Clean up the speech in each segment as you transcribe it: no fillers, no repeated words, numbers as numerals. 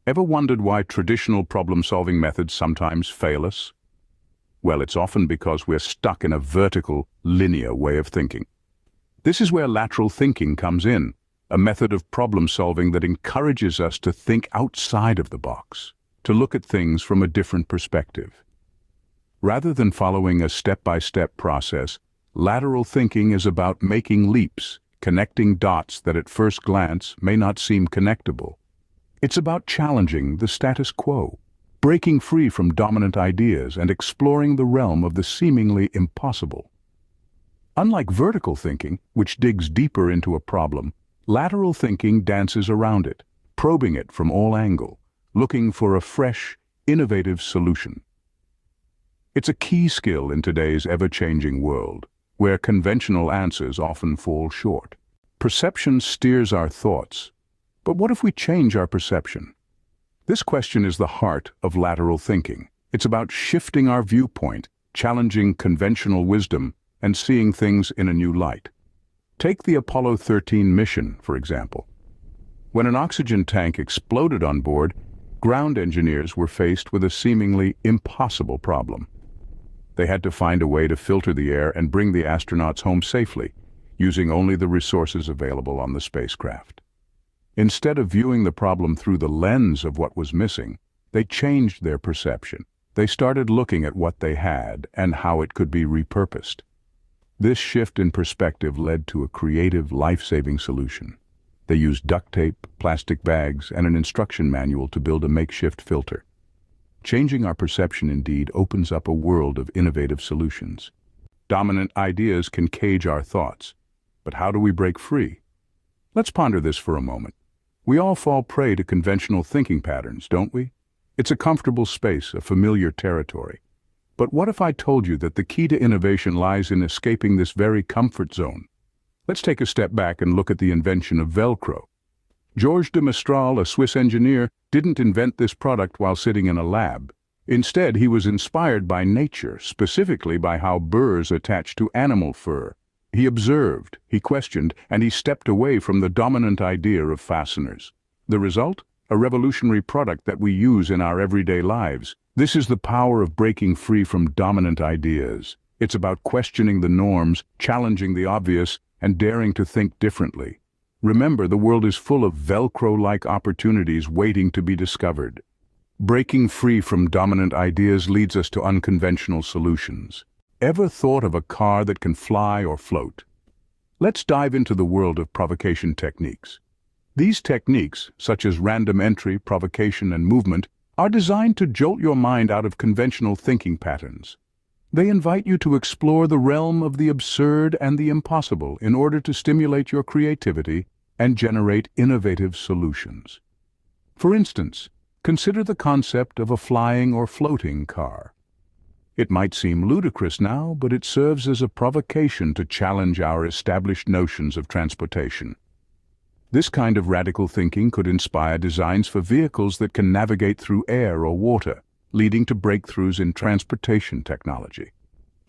Ever wondered why traditional problem-solving methods sometimes fail us? Well, it's often because we're stuck in a vertical, linear way of thinking. This is where lateral thinking comes in, a method of problem-solving that encourages us to think outside of the box, to look at things from a different perspective. Rather than following a step-by-step process, lateral thinking is about making leaps, connecting dots that at first glance may not seem connectable. It's about challenging the status quo, breaking free from dominant ideas and exploring the realm of the seemingly impossible. Unlike vertical thinking, which digs deeper into a problem, lateral thinking dances around it, probing it from all angles, looking for a fresh, innovative solution. It's a key skill in today's ever-changing world, where conventional answers often fall short. Perception steers our thoughts. But what if we change our perception? This question is the heart of lateral thinking. It's about shifting our viewpoint, challenging conventional wisdom, and seeing things in a new light. Take the Apollo 13 mission, for example. When an oxygen tank exploded on board, ground engineers were faced with a seemingly impossible problem. They had to find a way to filter the air and bring the astronauts home safely, using only the resources available on the spacecraft. Instead of viewing the problem through the lens of what was missing, they changed their perception. They started looking at what they had and how it could be repurposed. This shift in perspective led to a creative, life-saving solution. They used duct tape, plastic bags, and an instruction manual to build a makeshift filter. Changing our perception indeed opens up a world of innovative solutions. Dominant ideas can cage our thoughts, but how do we break free? Let's ponder this for a moment. We all fall prey to conventional thinking patterns, don't we? It's a comfortable space, a familiar territory. But what if I told you that the key to innovation lies in escaping this very comfort zone? Let's take a step back and look at the invention of Velcro. Georges de Mestral, a Swiss engineer, didn't invent this product while sitting in a lab. Instead, he was inspired by nature, specifically by how burrs attach to animal fur. He observed, he questioned, and he stepped away from the dominant idea of fasteners. The result? A revolutionary product that we use in our everyday lives. This is the power of breaking free from dominant ideas. It's about questioning the norms, challenging the obvious, and daring to think differently. Remember, the world is full of Velcro-like opportunities waiting to be discovered. Breaking free from dominant ideas leads us to unconventional solutions. Ever thought of a car that can fly or float? Let's dive into the world of provocation techniques. These techniques, such as random entry, provocation, and movement, are designed to jolt your mind out of conventional thinking patterns. They invite you to explore the realm of the absurd and the impossible in order to stimulate your creativity and generate innovative solutions. For instance, consider the concept of a flying or floating car. It might seem ludicrous now, but it serves as a provocation to challenge our established notions of transportation. This kind of radical thinking could inspire designs for vehicles that can navigate through air or water, leading to breakthroughs in transportation technology.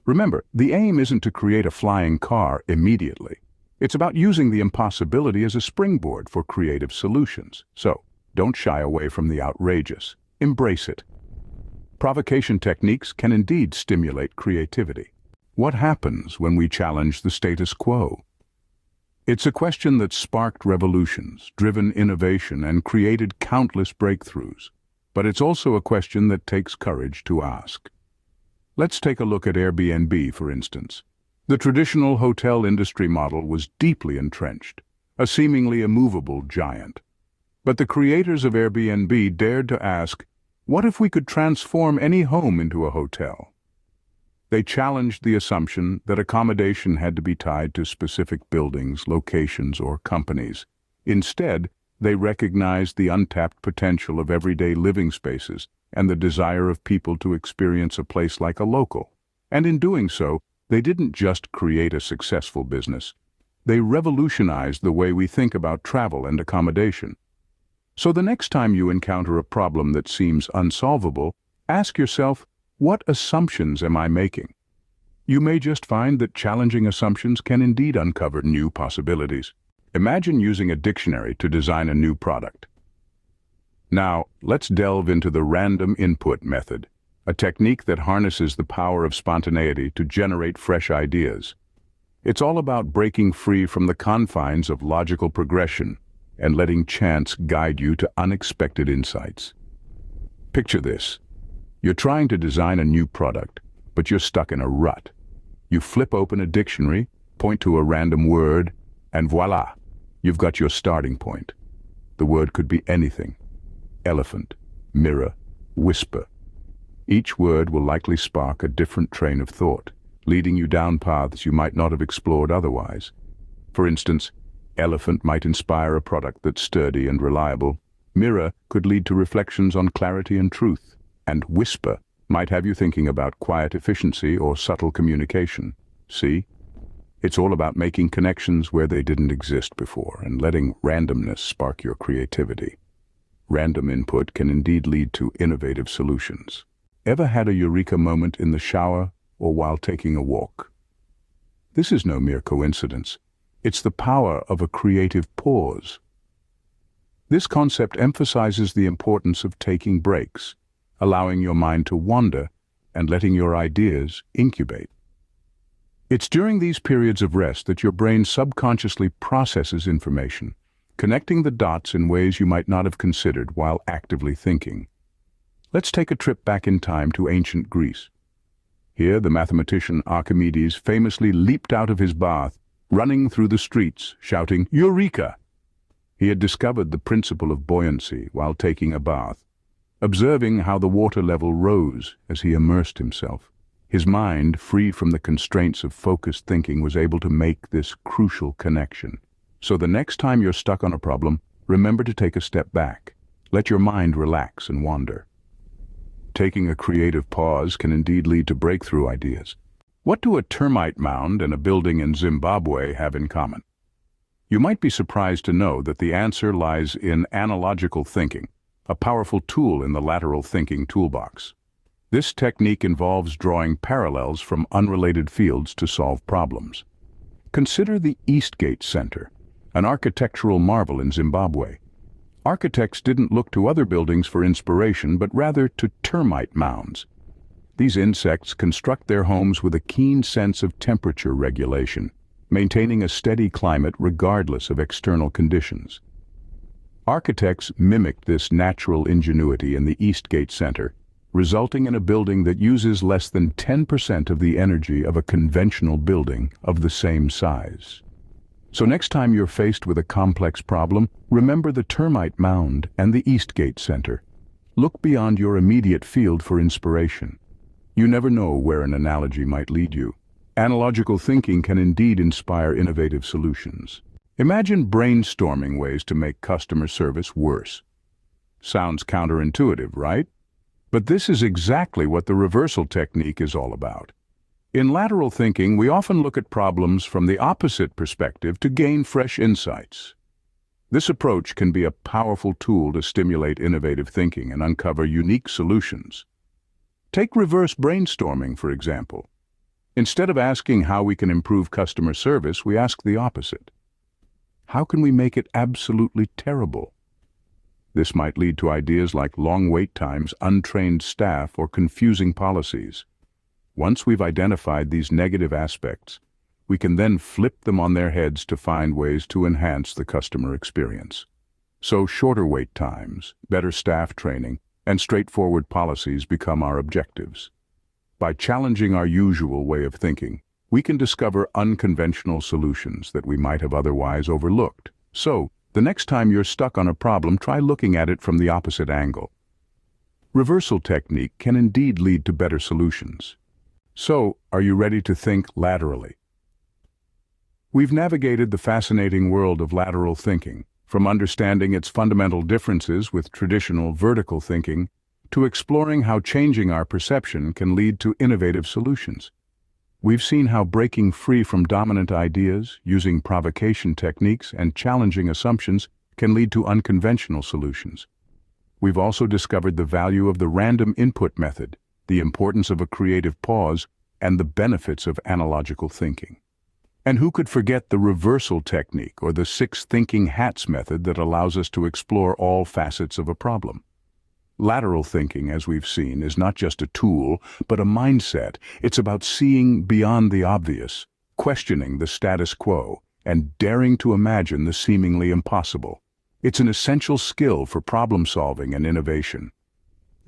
Remember, the aim isn't to create a flying car immediately. It's about using the impossibility as a springboard for creative solutions. So, don't shy away from the outrageous. Embrace it. Provocation techniques can indeed stimulate creativity. What happens when we challenge the status quo? It's a question that sparked revolutions, driven innovation, and created countless breakthroughs. But it's also a question that takes courage to ask. Let's take a look at Airbnb, for instance. The traditional hotel industry model was deeply entrenched, a seemingly immovable giant. But the creators of Airbnb dared to ask, what if we could transform any home into a hotel? They challenged the assumption that accommodation had to be tied to specific buildings, locations, or companies. Instead, they recognized the untapped potential of everyday living spaces and the desire of people to experience a place like a local. And in doing so, they didn't just create a successful business. They revolutionized the way we think about travel and accommodation. So the next time you encounter a problem that seems unsolvable, ask yourself, what assumptions am I making? You may just find that challenging assumptions can indeed uncover new possibilities. Imagine using a dictionary to design a new product. Now, let's delve into the random input method, a technique that harnesses the power of spontaneity to generate fresh ideas. It's all about breaking free from the confines of logical progression and letting chance guide you to unexpected insights. Picture this. You're trying to design a new product, but you're stuck in a rut. You flip open a dictionary, point to a random word, and voila, you've got your starting point. The word could be anything: elephant, mirror, whisper. Each word will likely spark a different train of thought, leading you down paths you might not have explored otherwise. For instance, elephant might inspire a product that's sturdy and reliable. Mirror could lead to reflections on clarity and truth. And whisper might have you thinking about quiet efficiency or subtle communication. See? It's all about making connections where they didn't exist before and letting randomness spark your creativity. Random input can indeed lead to innovative solutions. Ever had a eureka moment in the shower or while taking a walk? This is no mere coincidence. It's the power of a creative pause. This concept emphasizes the importance of taking breaks, allowing your mind to wander and letting your ideas incubate. It's during these periods of rest that your brain subconsciously processes information, connecting the dots in ways you might not have considered while actively thinking. Let's take a trip back in time to ancient Greece. Here, the mathematician Archimedes famously leaped out of his bath, running through the streets, shouting, "Eureka!" He had discovered the principle of buoyancy while taking a bath, observing how the water level rose as he immersed himself. His mind, free from the constraints of focused thinking, was able to make this crucial connection. So the next time you're stuck on a problem, remember to take a step back. Let your mind relax and wander. Taking a creative pause can indeed lead to breakthrough ideas. What do a termite mound and a building in Zimbabwe have in common? You might be surprised to know that the answer lies in analogical thinking, a powerful tool in the lateral thinking toolbox. This technique involves drawing parallels from unrelated fields to solve problems. Consider the Eastgate Center, an architectural marvel in Zimbabwe. Architects didn't look to other buildings for inspiration, but rather to termite mounds. These insects construct their homes with a keen sense of temperature regulation, maintaining a steady climate regardless of external conditions. Architects mimicked this natural ingenuity in the Eastgate Center, resulting in a building that uses less than 10% of the energy of a conventional building of the same size. So next time you're faced with a complex problem, remember the termite mound and the Eastgate Center. Look beyond your immediate field for inspiration. You never know where an analogy might lead you. Analogical thinking can indeed inspire innovative solutions. Imagine brainstorming ways to make customer service worse. Sounds counterintuitive, right? But this is exactly what the reversal technique is all about. In lateral thinking, we often look at problems from the opposite perspective to gain fresh insights. This approach can be a powerful tool to stimulate innovative thinking and uncover unique solutions. Take reverse brainstorming, for example. Instead of asking how we can improve customer service, we ask the opposite. How can we make it absolutely terrible? This might lead to ideas like long wait times, untrained staff, or confusing policies. Once we've identified these negative aspects, we can then flip them on their heads to find ways to enhance the customer experience. So shorter wait times, better staff training, and straightforward policies become our objectives. By challenging our usual way of thinking, we can discover unconventional solutions that we might have otherwise overlooked. So, the next time you're stuck on a problem, try looking at it from the opposite angle. Reversal technique can indeed lead to better solutions. So, are you ready to think laterally? We've navigated the fascinating world of lateral thinking, from understanding its fundamental differences with traditional vertical thinking to exploring how changing our perception can lead to innovative solutions. We've seen how breaking free from dominant ideas, using provocation techniques, and challenging assumptions can lead to unconventional solutions. We've also discovered the value of the random input method, the importance of a creative pause, and the benefits of analogical thinking. And who could forget the reversal technique or the six thinking hats method that allows us to explore all facets of a problem? Lateral thinking, as we've seen, is not just a tool, but a mindset. It's about seeing beyond the obvious, questioning the status quo, and daring to imagine the seemingly impossible. It's an essential skill for problem solving and innovation.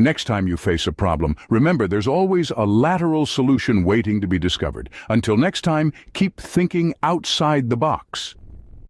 Next time you face a problem, remember there's always a lateral solution waiting to be discovered. Until next time, keep thinking outside the box.